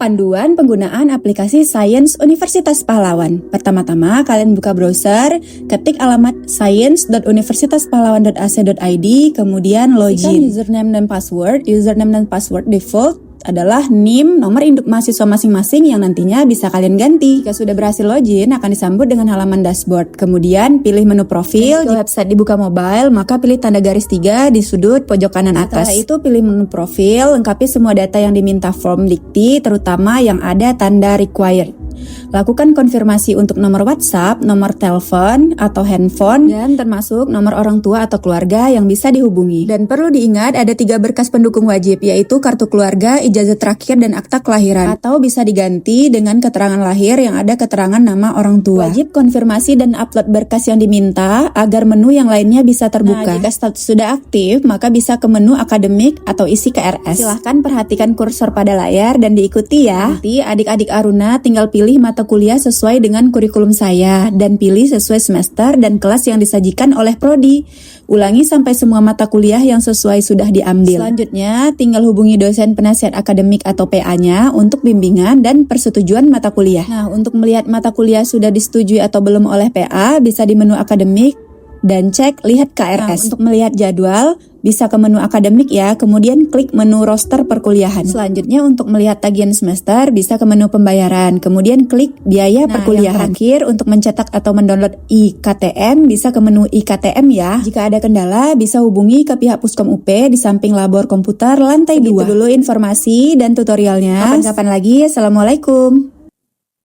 Panduan penggunaan aplikasi Sains Universitas Pahlawan. Pertama-tama, kalian buka browser, ketik alamat science.universitaspahlawan.ac.id, kemudian login. Username dan password default adalah NIM, nomor induk mahasiswa masing-masing yang nantinya bisa kalian ganti. Jika sudah berhasil login, akan disambut dengan halaman dashboard. Kemudian pilih menu profil. Jika website dibuka mobile, maka pilih tanda garis 3 di sudut pojok kanan atas. Setelah itu pilih menu profil, lengkapi semua data yang diminta form dikti, terutama yang ada tanda required. Lakukan konfirmasi untuk nomor WhatsApp, nomor telepon atau handphone, dan termasuk nomor orang tua atau keluarga yang bisa dihubungi. Dan perlu diingat ada 3 berkas pendukung wajib, yaitu kartu keluarga, ijazah terakhir, dan akta kelahiran. Atau bisa diganti dengan keterangan lahir yang ada keterangan nama orang tua. Wajib konfirmasi dan upload berkas yang diminta agar menu yang lainnya bisa terbuka. Nah, jika status sudah aktif, maka bisa ke menu akademik atau isi KRS. Silahkan perhatikan kursor pada layar dan diikuti ya. Nanti adik-adik Aruna tinggal pilih mata kuliah sesuai dengan kurikulum saya dan pilih sesuai semester dan kelas yang disajikan oleh prodi. Ulangi sampai semua mata kuliah yang sesuai sudah diambil. Selanjutnya, tinggal hubungi dosen penasihat akademik atau PA-nya untuk bimbingan dan persetujuan mata kuliah. Nah, untuk melihat mata kuliah sudah disetujui atau belum oleh PA, bisa di menu akademik dan cek lihat KRS. Nah, untuk melihat jadwal, bisa ke menu akademik ya, kemudian klik menu roster perkuliahan. Selanjutnya untuk melihat tagihan semester, bisa ke menu pembayaran, kemudian klik biaya perkuliahan. Yang terakhir, untuk mencetak atau mendownload IKTM, bisa ke menu IKTM ya. Jika ada kendala, bisa hubungi ke pihak Puskom UP di samping labor komputer lantai 2. Itu dulu informasi dan tutorialnya. Kapan-kapan lagi, Assalamualaikum.